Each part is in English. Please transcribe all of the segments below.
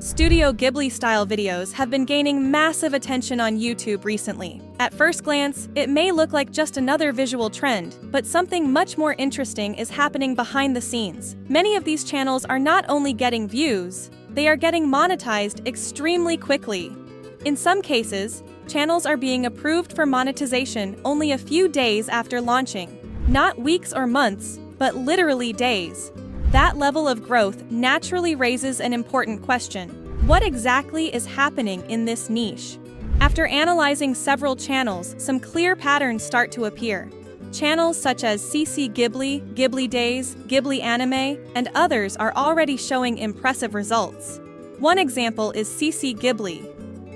Studio Ghibli-style videos have been gaining massive attention on YouTube recently. At first glance, it may look like just another visual trend, but something much more interesting is happening behind the scenes. Many of these channels are not only getting views, they are getting monetized extremely quickly. In some cases, channels are being approved for monetization only a few days after launching. Not weeks or months, but literally days. That level of growth naturally raises an important question. What exactly is happening in this niche? After analyzing several channels, some clear patterns start to appear. Channels such as CC Ghibli, Ghibli Days, Ghibli Anime, and others are already showing impressive results. One example is CC Ghibli,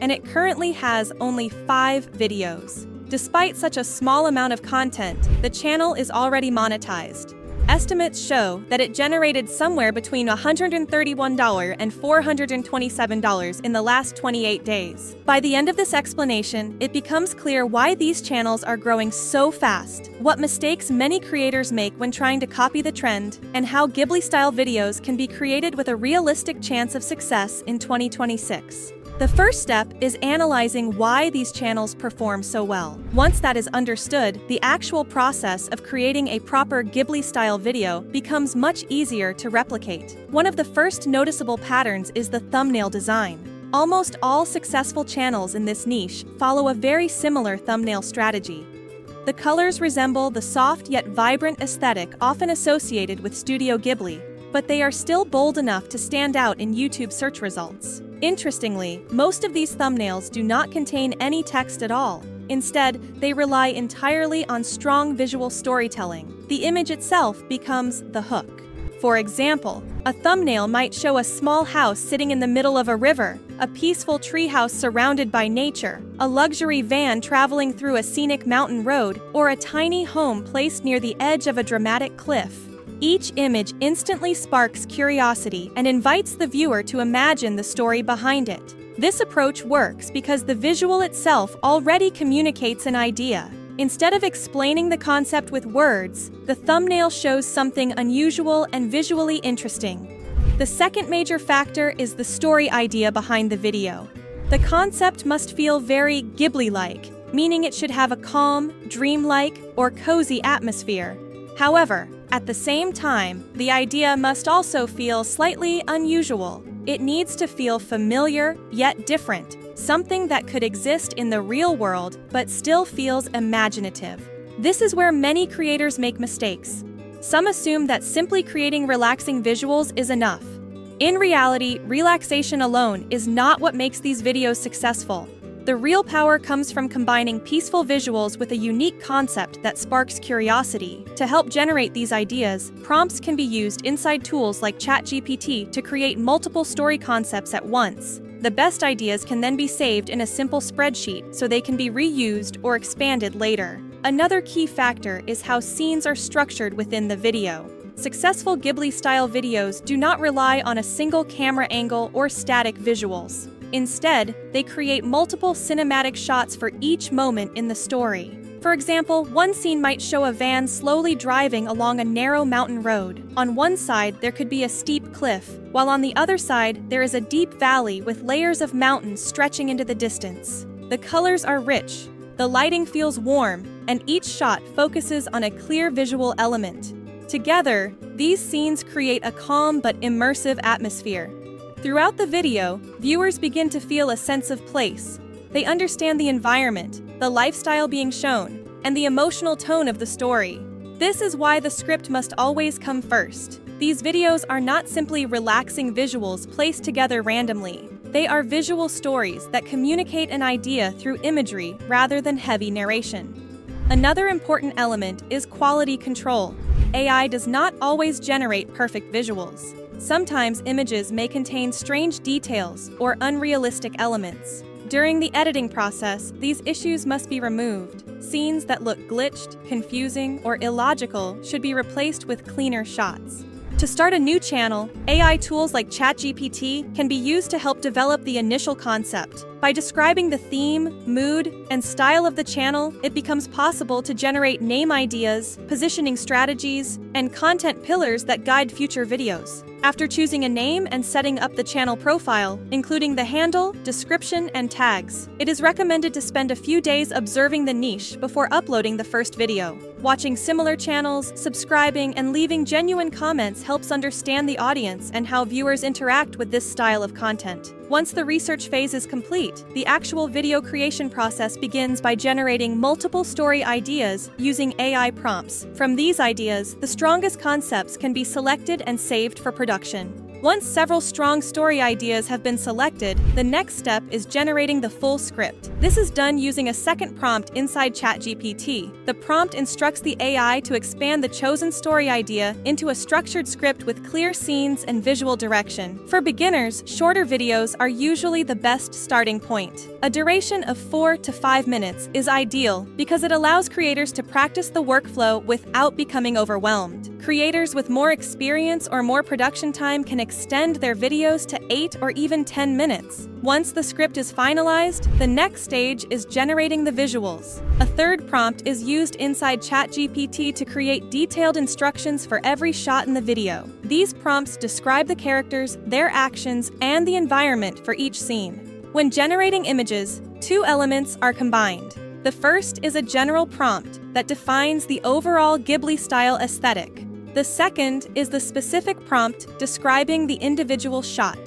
and it currently has only 5 videos. Despite such a small amount of content, the channel is already monetized. Estimates show that it generated somewhere between $131 and $427 in the last 28 days. By the end of this explanation, it becomes clear why these channels are growing so fast, what mistakes many creators make when trying to copy the trend, and how Ghibli-style videos can be created with a realistic chance of success in 2026. The first step is analyzing why these channels perform so well. Once that is understood, the actual process of creating a proper Ghibli-style video becomes much easier to replicate. One of the first noticeable patterns is the thumbnail design. Almost all successful channels in this niche follow a very similar thumbnail strategy. The colors resemble the soft yet vibrant aesthetic often associated with Studio Ghibli, but they are still bold enough to stand out in YouTube search results. Interestingly, most of these thumbnails do not contain any text at all. Instead, they rely entirely on strong visual storytelling. The image itself becomes the hook. For example, a thumbnail might show a small house sitting in the middle of a river, a peaceful treehouse surrounded by nature, a luxury van traveling through a scenic mountain road, or a tiny home placed near the edge of a dramatic cliff. Each image instantly sparks curiosity and invites the viewer to imagine the story behind it. This approach works because the visual itself already communicates an idea. Instead of explaining the concept with words, the thumbnail shows something unusual and visually interesting. The second major factor is the story idea behind the video. The concept must feel very Ghibli-like, meaning it should have a calm, dreamlike, or cozy atmosphere. However, at the same time, the idea must also feel slightly unusual. It needs to feel familiar, yet different, something that could exist in the real world but still feels imaginative. This is where many creators make mistakes. Some assume that simply creating relaxing visuals is enough. In reality, relaxation alone is not what makes these videos successful. The real power comes from combining peaceful visuals with a unique concept that sparks curiosity. To help generate these ideas, prompts can be used inside tools like ChatGPT to create multiple story concepts at once. The best ideas can then be saved in a simple spreadsheet so they can be reused or expanded later. Another key factor is how scenes are structured within the video. Successful Ghibli-style videos do not rely on a single camera angle or static visuals. Instead, they create multiple cinematic shots for each moment in the story. For example, one scene might show a van slowly driving along a narrow mountain road. On one side, there could be a steep cliff, while on the other side, there is a deep valley with layers of mountains stretching into the distance. The colors are rich, the lighting feels warm, and each shot focuses on a clear visual element. Together, these scenes create a calm but immersive atmosphere. Throughout the video, viewers begin to feel a sense of place. They understand the environment, the lifestyle being shown, and the emotional tone of the story. This is why the script must always come first. These videos are not simply relaxing visuals placed together randomly. They are visual stories that communicate an idea through imagery rather than heavy narration. Another important element is quality control. AI does not always generate perfect visuals. Sometimes images may contain strange details or unrealistic elements. During the editing process, these issues must be removed. Scenes that look glitched, confusing, or illogical should be replaced with cleaner shots. To start a new channel, AI tools like ChatGPT can be used to help develop the initial concept. By describing the theme, mood, and style of the channel, it becomes possible to generate name ideas, positioning strategies, and content pillars that guide future videos. After choosing a name and setting up the channel profile, including the handle, description, and tags, it is recommended to spend a few days observing the niche before uploading the first video. Watching similar channels, subscribing, and leaving genuine comments helps understand the audience and how viewers interact with this style of content. Once the research phase is complete, the actual video creation process begins by generating multiple story ideas using AI prompts. From these ideas, the strongest concepts can be selected and saved for production. Once several strong story ideas have been selected, the next step is generating the full script. This is done using a second prompt inside ChatGPT. The prompt instructs the AI to expand the chosen story idea into a structured script with clear scenes and visual direction. For beginners, shorter videos are usually the best starting point. A duration of 4 to 5 minutes is ideal because it allows creators to practice the workflow without becoming overwhelmed. Creators with more experience or more production time can extend their videos to 8 or even 10 minutes. Once the script is finalized, the next stage is generating the visuals. A third prompt is used inside ChatGPT to create detailed instructions for every shot in the video. These prompts describe the characters, their actions, and the environment for each scene. When generating images, two elements are combined. The first is a general prompt that defines the overall Ghibli-style aesthetic. The second is the specific prompt describing the individual shot.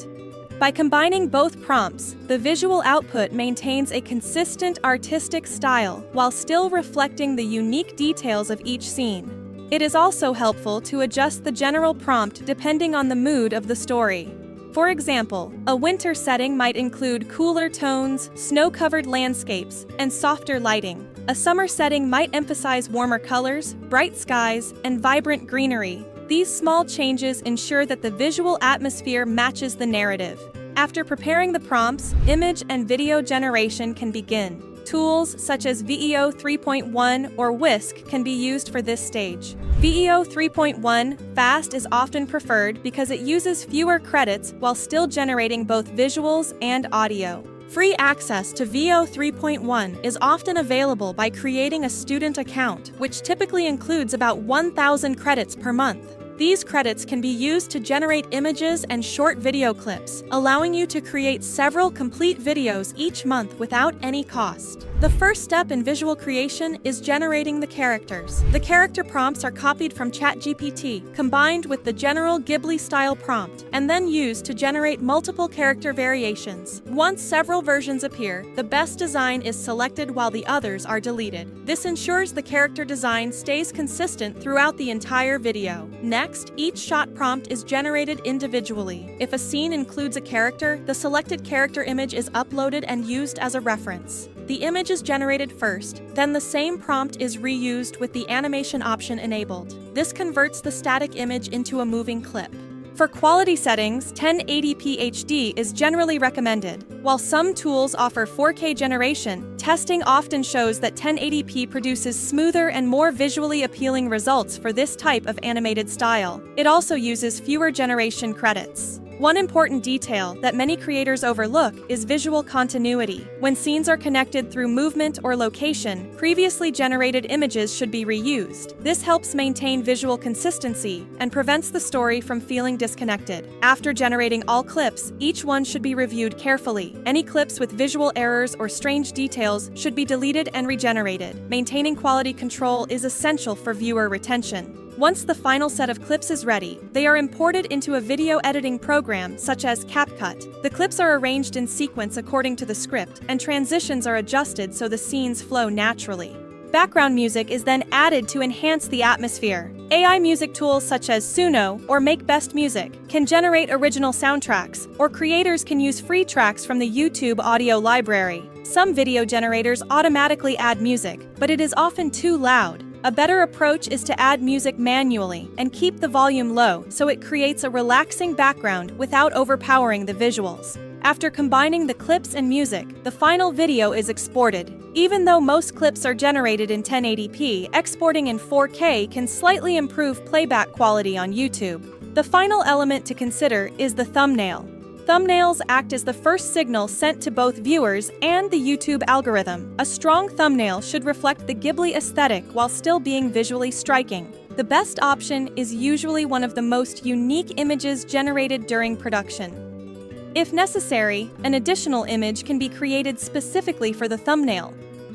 By combining both prompts, the visual output maintains a consistent artistic style while still reflecting the unique details of each scene. It is also helpful to adjust the general prompt depending on the mood of the story. For example, a winter setting might include cooler tones, snow-covered landscapes, and softer lighting. A summer setting might emphasize warmer colors, bright skies, and vibrant greenery. These small changes ensure that the visual atmosphere matches the narrative. After preparing the prompts, image and video generation can begin. Tools such as VEO 3.1 or Whisk can be used for this stage. VEO 3.1 Fast is often preferred because it uses fewer credits while still generating both visuals and audio. Free access to VEO 3.1 is often available by creating a student account, which typically includes about 1,000 credits per month. These credits can be used to generate images and short video clips, allowing you to create several complete videos each month without any cost. The first step in visual creation is generating the characters. The character prompts are copied from ChatGPT, combined with the general Ghibli-style prompt, and then used to generate multiple character variations. Once several versions appear, the best design is selected while the others are deleted. This ensures the character design stays consistent throughout the entire video. Next, each shot prompt is generated individually. If a scene includes a character, the selected character image is uploaded and used as a reference. The image is generated first, then the same prompt is reused with the animation option enabled. This converts the static image into a moving clip. For quality settings, 1080p HD is generally recommended. While some tools offer 4K generation, testing often shows that 1080p produces smoother and more visually appealing results for this type of animated style. It also uses fewer generation credits. One important detail that many creators overlook is visual continuity. When scenes are connected through movement or location, previously generated images should be reused. This helps maintain visual consistency and prevents the story from feeling disconnected. After generating all clips, each one should be reviewed carefully. Any clips with visual errors or strange details should be deleted and regenerated. Maintaining quality control is essential for viewer retention. Once the final set of clips is ready, they are imported into a video editing program such as CapCut. The clips are arranged in sequence according to the script, and transitions are adjusted so the scenes flow naturally. Background music is then added to enhance the atmosphere. AI music tools such as Suno or Make Best Music can generate original soundtracks, or creators can use free tracks from the YouTube audio library. Some video generators automatically add music, but it is often too loud. A better approach is to add music manually and keep the volume low so it creates a relaxing background without overpowering the visuals. After combining the clips and music, the final video is exported. Even though most clips are generated in 1080p, exporting in 4K can slightly improve playback quality on YouTube. The final element to consider is the thumbnail. Thumbnails act as the first signal sent to both viewers and the YouTube algorithm. A strong thumbnail should reflect the Ghibli aesthetic while still being visually striking. The best option is usually one of the most unique images generated during production. If necessary, an additional image can be created specifically for the thumbnail.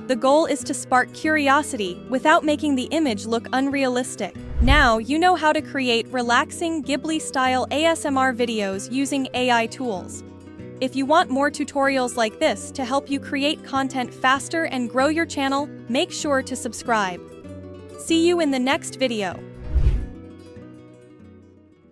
The goal is to spark curiosity without making the image look unrealistic. Now you know how to create relaxing Ghibli-style ASMR videos using AI tools. If you want more tutorials like this to help you create content faster and grow your channel, make sure to subscribe. See you in the next video.